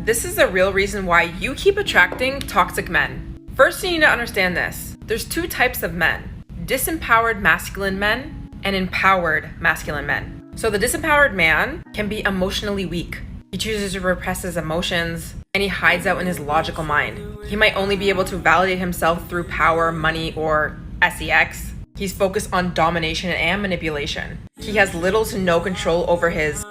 This is the real reason why you keep attracting toxic men. First, you need to understand this. There's two types of men: disempowered masculine men and empowered masculine men. So the disempowered man can be emotionally weak. He chooses to repress his emotions and he hides out in his logical mind. He might only be able to validate himself through power, money, or sex. He's focused on domination and manipulation. He has little to no control over his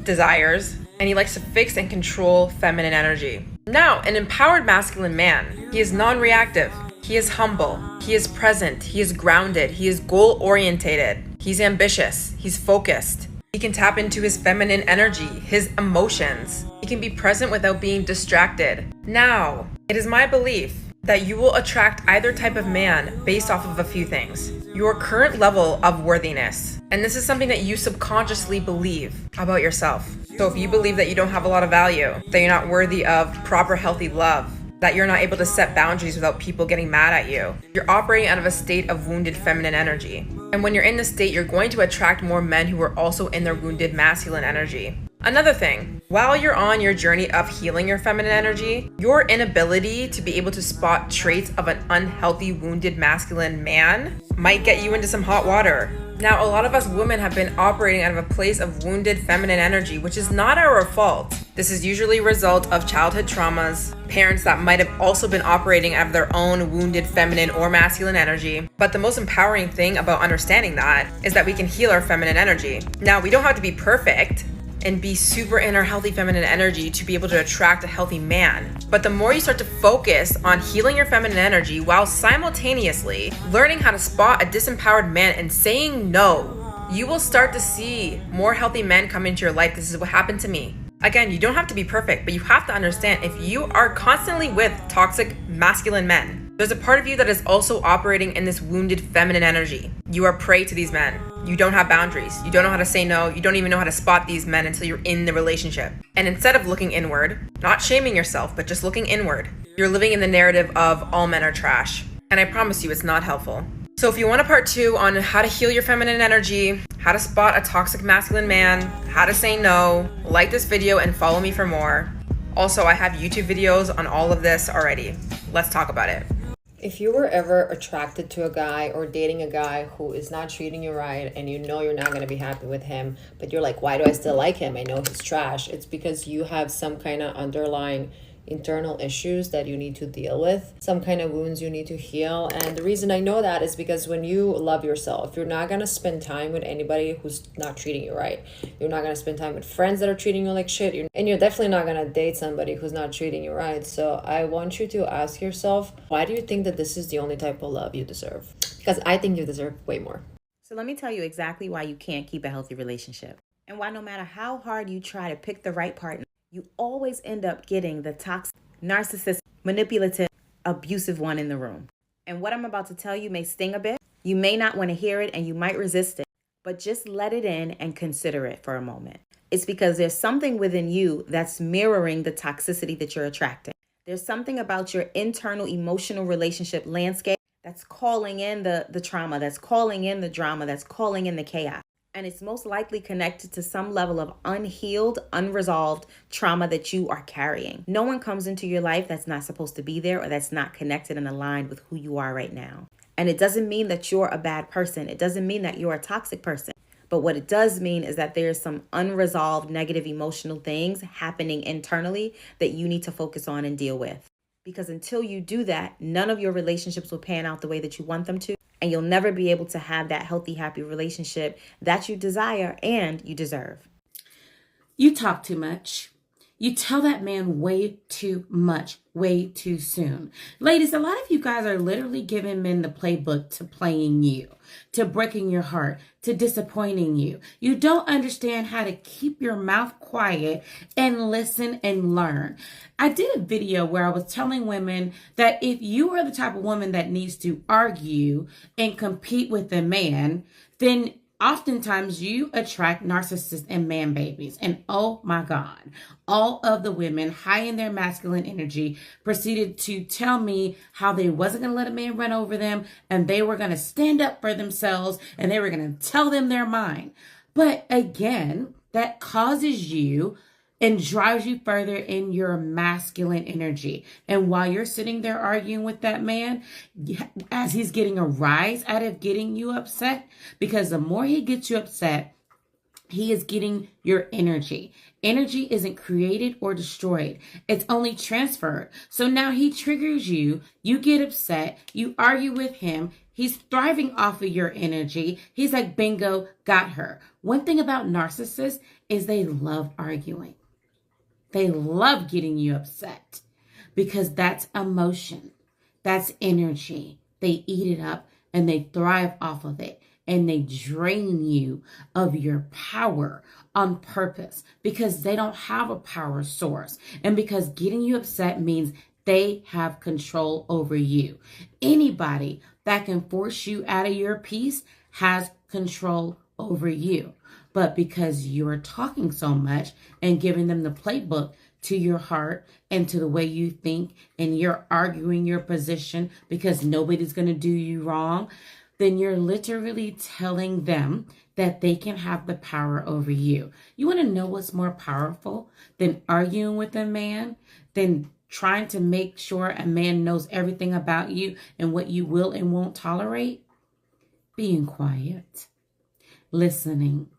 desires, and he likes to fix and control feminine energy. Now, an empowered masculine man, he is non-reactive. He is humble. He is present. He is grounded. He is goal-orientated. He's ambitious. He's focused. He can tap into his feminine energy, his emotions. He can be present without being distracted. Now, it is my belief that you will attract either type of man based off of a few things. Your current level of worthiness. And this is something that you subconsciously believe about yourself. So if you believe that you don't have a lot of value, that you're not worthy of proper healthy love, that you're not able to set boundaries without people getting mad at you, you're operating out of a state of wounded feminine energy. And when you're in this state, you're going to attract more men who are also in their wounded masculine energy. Another thing, while you're on your journey of healing your feminine energy, your inability to be able to spot traits of an unhealthy, wounded masculine man might get you into some hot water. Now, a lot of us women have been operating out of a place of wounded feminine energy, which is not our fault. This is usually a result of childhood traumas, parents that might have also been operating out of their own wounded feminine or masculine energy. But the most empowering thing about understanding that is that we can heal our feminine energy. Now, we don't have to be perfect and be super in our healthy feminine energy to be able to attract a healthy man. But the more you start to focus on healing your feminine energy while simultaneously learning how to spot a disempowered man and saying no, you will start to see more healthy men come into your life. This is what happened to me. Again, you don't have to be perfect, but you have to understand if you are constantly with toxic masculine men, there's a part of you that is also operating in this wounded feminine energy. You are prey to these men. You don't have boundaries. You don't know how to say no. You don't even know how to spot these men until you're in the relationship. And instead of looking inward, not shaming yourself, but just looking inward, you're living in the narrative of all men are trash. And I promise you, it's not helpful. So if you want a part 2 on how to heal your feminine energy, how to spot a toxic masculine man, how to say no, like this video and follow me for more. Also, I have YouTube videos on all of this already. Let's talk about it. If you were ever attracted to a guy or dating a guy who is not treating you right and you know you're not going to be happy with him, but you're like, why do I still like him? I know he's trash. It's because you have some kind of underlying internal issues that you need to deal with, some kind of wounds you need to heal. And the reason I know that is because when you love yourself, you're not going to spend time with anybody who's not treating you right. You're not going to spend time with friends that are treating you like shit. And you're definitely not going to date somebody who's not treating you right. So I want you to ask yourself, why do you think that this is the only type of love you deserve? Because I think you deserve way more. So let me tell you exactly why you can't keep a healthy relationship, and why no matter how hard you try to pick the right partner, you always end up getting the toxic, narcissistic, manipulative, abusive one in the room. And what I'm about to tell you may sting a bit. You may not want to hear it and you might resist it, but just let it in and consider it for a moment. It's because there's something within you that's mirroring the toxicity that you're attracting. There's something about your internal emotional relationship landscape that's calling in the trauma, that's calling in the drama, that's calling in the chaos. And it's most likely connected to some level of unhealed, unresolved trauma that you are carrying. No one comes into your life that's not supposed to be there or that's not connected and aligned with who you are right now. And it doesn't mean that you're a bad person. It doesn't mean that you're a toxic person. But what it does mean is that there's some unresolved negative emotional things happening internally that you need to focus on and deal with. Because until you do that, none of your relationships will pan out the way that you want them to. And you'll never be able to have that healthy, happy relationship that you desire and you deserve. You talk too much. You tell that man way too much, way too soon. Ladies, a lot of you guys are literally giving men the playbook to playing you, to breaking your heart, to disappointing you. You don't understand how to keep your mouth quiet and listen and learn. I did a video where I was telling women that if you are the type of woman that needs to argue and compete with a man, then oftentimes you attract narcissists and man babies. And oh my God, all of the women high in their masculine energy proceeded to tell me how they wasn't going to let a man run over them and they were going to stand up for themselves and they were going to tell them their mind. But again, that causes you and drives you further in your masculine energy. And while you're sitting there arguing with that man, as he's getting a rise out of getting you upset, because the more he gets you upset, he is getting your energy. Energy isn't created or destroyed. It's only transferred. So now he triggers you. You get upset. You argue with him. He's thriving off of your energy. He's like, bingo, got her. One thing about narcissists is they love arguing. They love getting you upset because that's emotion. That's energy. They eat it up and they thrive off of it. And they drain you of your power on purpose because they don't have a power source. And because getting you upset means they have control over you. Anybody that can force you out of your peace has control over you. But because you're talking so much and giving them the playbook to your heart and to the way you think, and you're arguing your position because nobody's going to do you wrong, then you're literally telling them that they can have the power over you. You want to know what's more powerful than arguing with a man, than trying to make sure a man knows everything about you and what you will and won't tolerate? Being quiet, listening,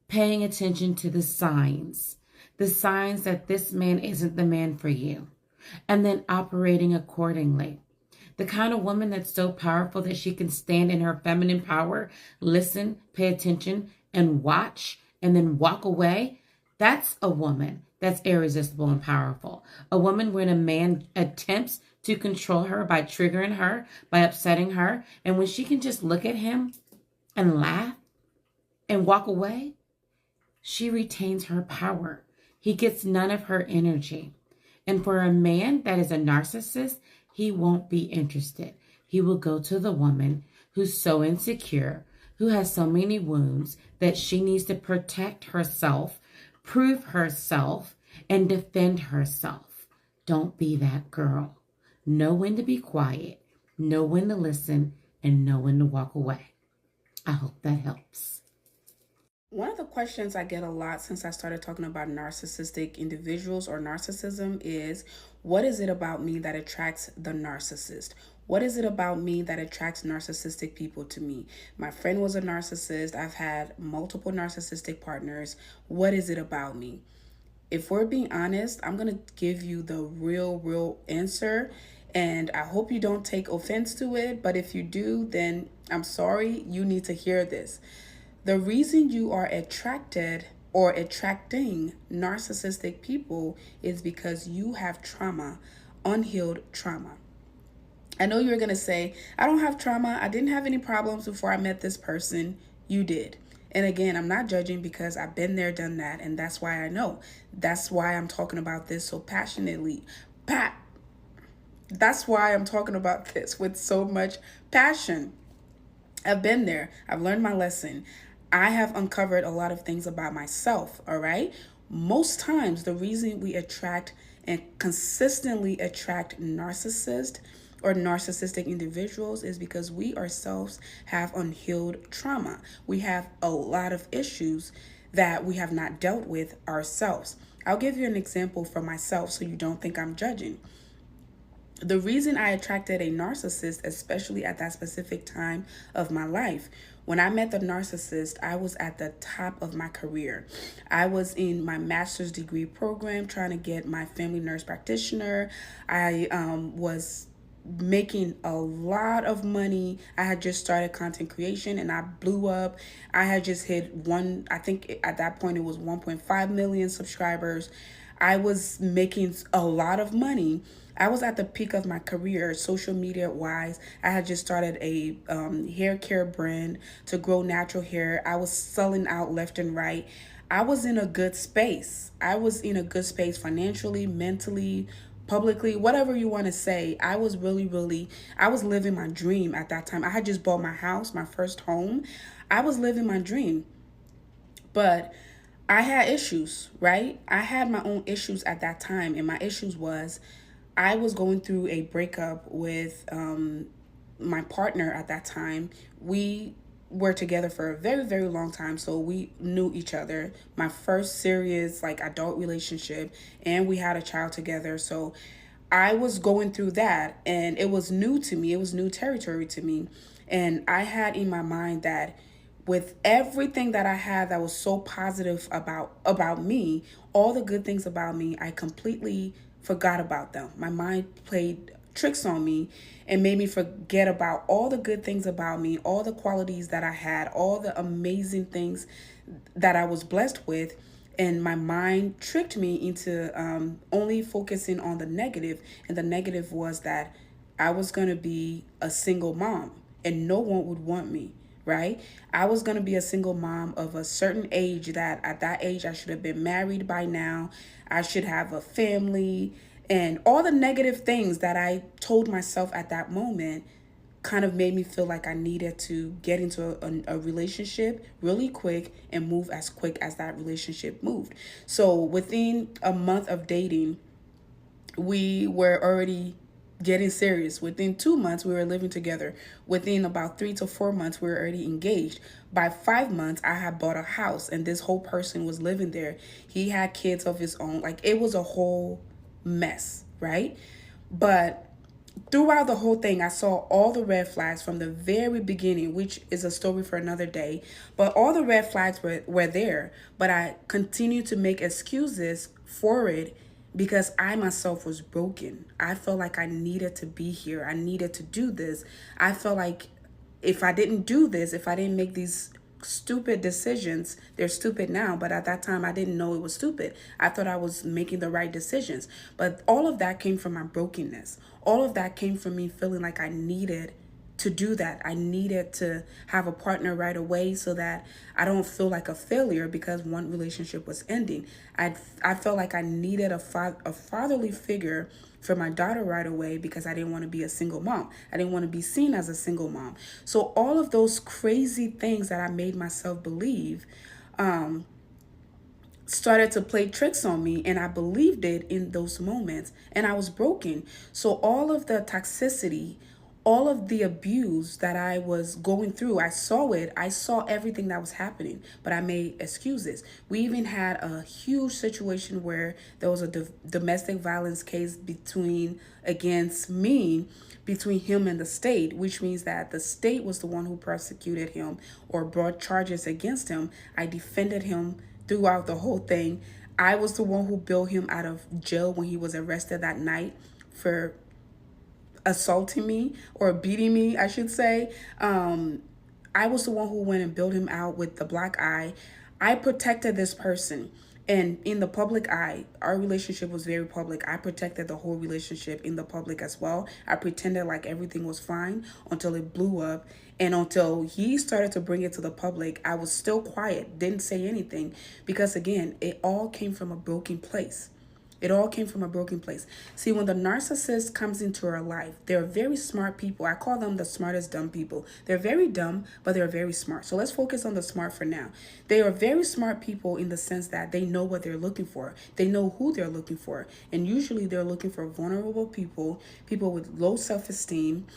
paying attention to the signs that this man isn't the man for you, and then operating accordingly. The kind of woman that's so powerful that she can stand in her feminine power, listen, pay attention, and watch, and then walk away. That's a woman that's irresistible and powerful. A woman when a man attempts to control her by triggering her, by upsetting her, and when she can just look at him and laugh and walk away, she retains her power. He gets none of her energy. And for a man that is a narcissist, he won't be interested. He will go to the woman who's so insecure, who has so many wounds that she needs to protect herself, prove herself, and defend herself. Don't be that girl. Know when to be quiet, know when to listen, and know when to walk away. I hope that helps. One of the questions I get a lot since I started talking about narcissistic individuals or narcissism is, what is it about me that attracts the narcissist? What is it about me that attracts narcissistic people to me? My friend was a narcissist. I've had multiple narcissistic partners. What is it about me? If we're being honest, I'm going to give you the real answer. And I hope you don't take offense to it. But if you do, then I'm sorry. You need to hear this. The reason you are attracted or attracting narcissistic people is because you have trauma, unhealed trauma. I know you're going to say, I don't have trauma. I didn't have any problems before I met this person. You did. And again, I'm not judging because I've been there, done that. And that's why I know. That's why I'm talking about this so passionately. That's why I'm talking about this with so much passion. I've been there. I've learned my lesson. I have uncovered a lot of things about myself, all right? Most times, the reason we attract and consistently attract narcissists or narcissistic individuals is because we ourselves have unhealed trauma. We have a lot of issues that we have not dealt with ourselves. I'll give you an example for myself so you don't think I'm judging. The reason I attracted a narcissist, especially at that specific time of my life, when I met the narcissist, I was at the top of my career. I was in my master's degree program trying to get my family nurse practitioner. I was making a lot of money. I had just started content creation and I blew up. I had just hit I think at that point it was 1.5 million subscribers. I was making a lot of money. I was at the peak of my career, social media wise. I had just started a hair care brand to grow natural hair. I was selling out left and right. I was in a good space. I was in a good space financially, mentally, publicly, whatever you want to say. I was I was living my dream at that time. I had just bought my house, my first home. I was living my dream. But I had issues, right? I had my own issues at that time. And my issues was I was going through a breakup with my partner at that time. We were together for a very, very long time, so we knew each other. My first serious like adult relationship, and we had a child together. So I was going through that, and it was new to me. It was new territory to me. And I had in my mind that with everything that I had that was so positive about me, all the good things about me, I completely forgot about them. My mind played tricks on me and made me forget about all the good things about me, all the qualities that I had, all the amazing things that I was blessed with. And my mind tricked me into only focusing on the negative. And the negative was that I was going to be a single mom and no one would want me, right? I was going to be a single mom of a certain age that at that age I should have been married by now. I should have a family, and all the negative things that I told myself at that moment kind of made me feel like I needed to get into a relationship really quick and move as quick as that relationship moved. So within a month of dating, we were already getting serious. Within 2 months, we were living together. Within about 3 to 4 months, we were already engaged. By 5 months, I had bought a house and this whole person was living there. He had kids of his own. Like, it was a whole mess, right? But throughout the whole thing, I saw all the red flags from the very beginning, which is a story for another day. But all the red flags were there. But I continued to make excuses for it because I myself was broken. I felt like I needed to be here. I needed to do this. I felt like if I didn't do this, if I didn't make these stupid decisions, they're stupid now, but at that time I didn't know it was stupid. I thought I was making the right decisions. But all of that came from my brokenness. All of that came from me feeling like I needed to do that. I needed to have a partner right away so that I don't feel like a failure because one relationship was ending. I felt like I needed a fatherly figure for my daughter right away because I didn't want to be a single mom. I didn't want to be seen as a single mom. So all of those crazy things that I made myself believe started to play tricks on me, and I believed it in those moments, and I was broken. So all of the toxicity, all of the abuse that I was going through, I saw it. I saw everything that was happening, but I made excuses. We even had a huge situation where there was a domestic violence case against me between him and the state, which means that the state was the one who prosecuted him or brought charges against him. I defended him throughout the whole thing. I was the one who bailed him out of jail when he was arrested that night for assaulting me or beating me, I should say. I was the one who went and bailed him out with the black eye. I protected this person. And in the public eye, our relationship was very public. I protected the whole relationship in the public as well. I pretended like everything was fine until it blew up. And until he started to bring it to the public, I was still quiet, didn't say anything. Because again, it all came from a broken place. It all came from a broken place. See, when the narcissist comes into our life, they're very smart people. I call them the smartest dumb people. They're very dumb, but they're very smart. So let's focus on the smart for now. They are very smart people in the sense that they know what they're looking for. They know who they're looking for. And usually they're looking for vulnerable people, people with low self-esteem,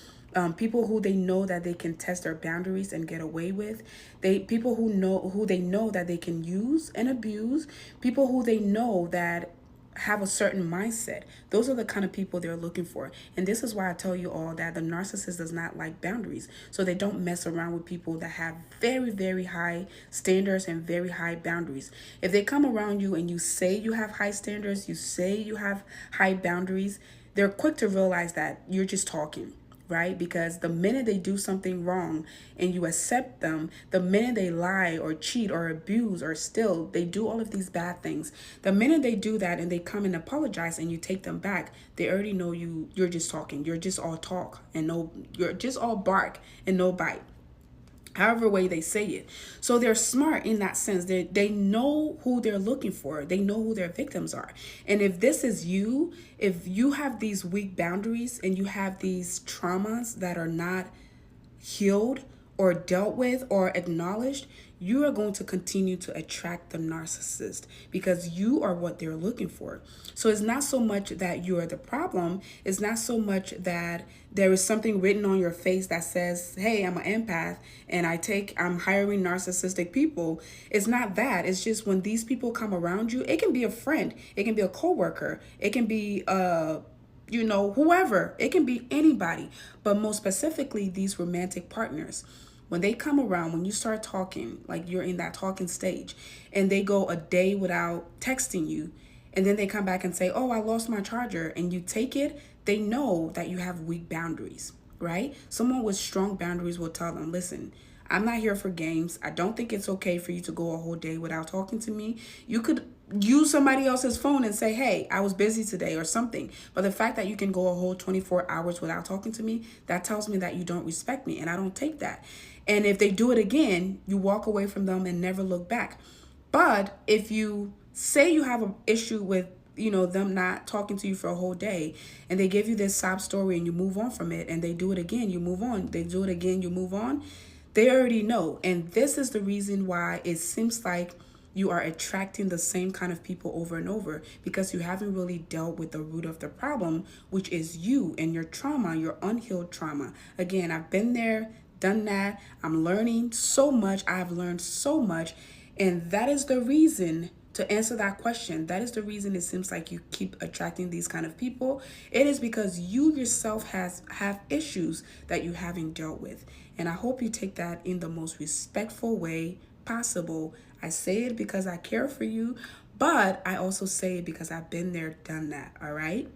people who they know that they can test their boundaries and get away with. People who they know that they can use and abuse. People who they know that have a certain mindset. Those are the kind of people they're looking for. And this is why I tell you all that the narcissist does not like boundaries. So they don't mess around with people that have very, very high standards and very high boundaries. If they come around you and you say you have high standards, you say you have high boundaries, they're quick to realize that you're just talking. Right? Because the minute they do something wrong and you accept them, the minute they lie or cheat or abuse or steal, they do all of these bad things. The minute they do that and they come and apologize and you take them back, they already know you're just talking. You're just all talk and you're just all bark and no bite. However way they say it. So they're smart in that sense. They know who they're looking for. They know who their victims are. And if this is you, if you have these weak boundaries and you have these traumas that are not healed or dealt with or acknowledged, you are going to continue to attract the narcissist because you are what they're looking for. So it's not so much that you are the problem. It's not so much that there is something written on your face that says, hey, I'm an empath and I'm hiring narcissistic people. It's not that. It's just when these people come around you, it can be a friend, it can be a coworker, it can be whoever, it can be anybody, but most specifically these romantic partners. When they come around, when you start talking, like you're in that talking stage, and they go a day without texting you, and then they come back and say, oh, I lost my charger, and you take it, they know that you have weak boundaries, right? Someone with strong boundaries will tell them, listen, I'm not here for games. I don't think it's okay for you to go a whole day without talking to me. You could use somebody else's phone and say, hey, I was busy today or something. But the fact that you can go a whole 24 hours without talking to me, that tells me that you don't respect me, and I don't take that. And if they do it again, you walk away from them and never look back. But if you say you have an issue with them not talking to you for a whole day, and they give you this sob story and you move on from it, and they do it again, you move on. They do it again, you move on. They already know. And this is the reason why it seems like you are attracting the same kind of people over and over, because you haven't really dealt with the root of the problem, which is you and your trauma, your unhealed trauma. Again, I've been there, done that. I'm learning so much. I've learned so much. And that is the reason, to answer that question, that is the reason it seems like you keep attracting these kind of people. It is because you yourself have issues that you haven't dealt with. And I hope you take that in the most respectful way possible. I say it because I care for you, but I also say it because I've been there, done that, all right?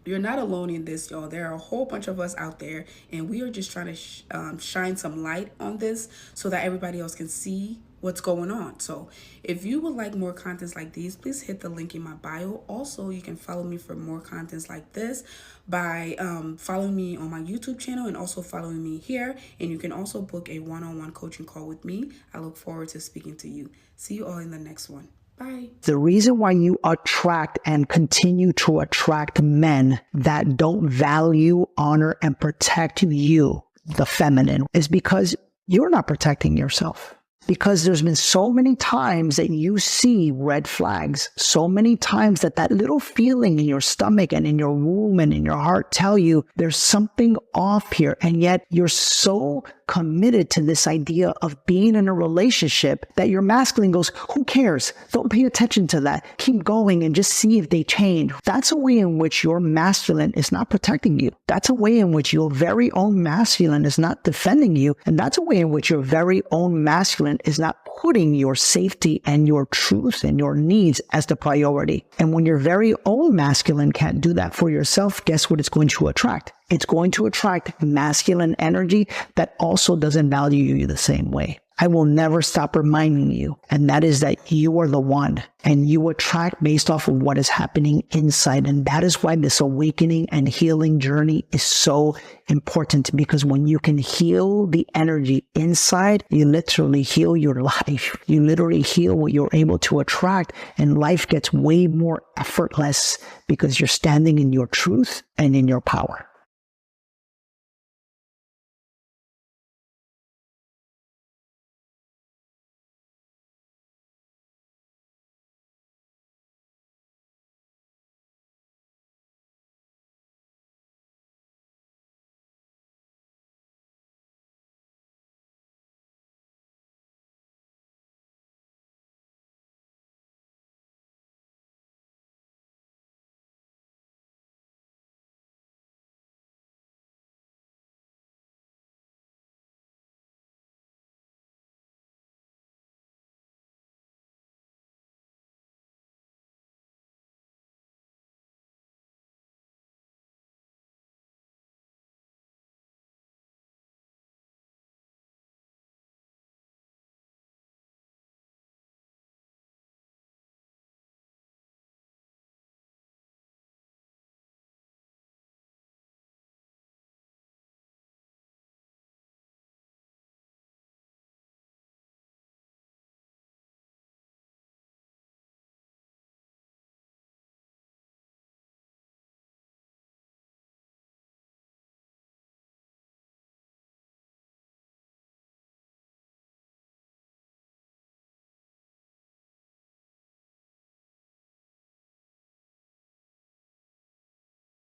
You're not alone in this, y'all. There are a whole bunch of us out there, and we are just trying to shine some light on this so that everybody else can see what's going on. So if you would like more contents like these, please hit the link in my bio. Also, you can follow me for more contents like this by following me on my YouTube channel and also following me here. And you can also book a one-on-one coaching call with me. I look forward to speaking to you. See you all in the next one. Bye. The reason why you attract and continue to attract men that don't value, honor, and protect you, the feminine, is because you're not protecting yourself. Because there's been so many times that you see red flags, so many times that little feeling in your stomach and in your womb and in your heart tell you there's something off here. And yet you're so committed to this idea of being in a relationship that your masculine goes, who cares? Don't pay attention to that. Keep going and just see if they change. That's a way in which your masculine is not protecting you. That's a way in which your very own masculine is not defending you. And that's a way in which your very own masculine is not putting your safety and your truth and your needs as the priority. And when your very own masculine can't do that for yourself, guess what it's going to attract? It's going to attract masculine energy that also doesn't value you the same way. I will never stop reminding you, and that is that you are the one, and you attract based off of what is happening inside. And that is why this awakening and healing journey is so important, because when you can heal the energy inside, you literally heal your life. You literally heal what you're able to attract, and life gets way more effortless because you're standing in your truth and in your power.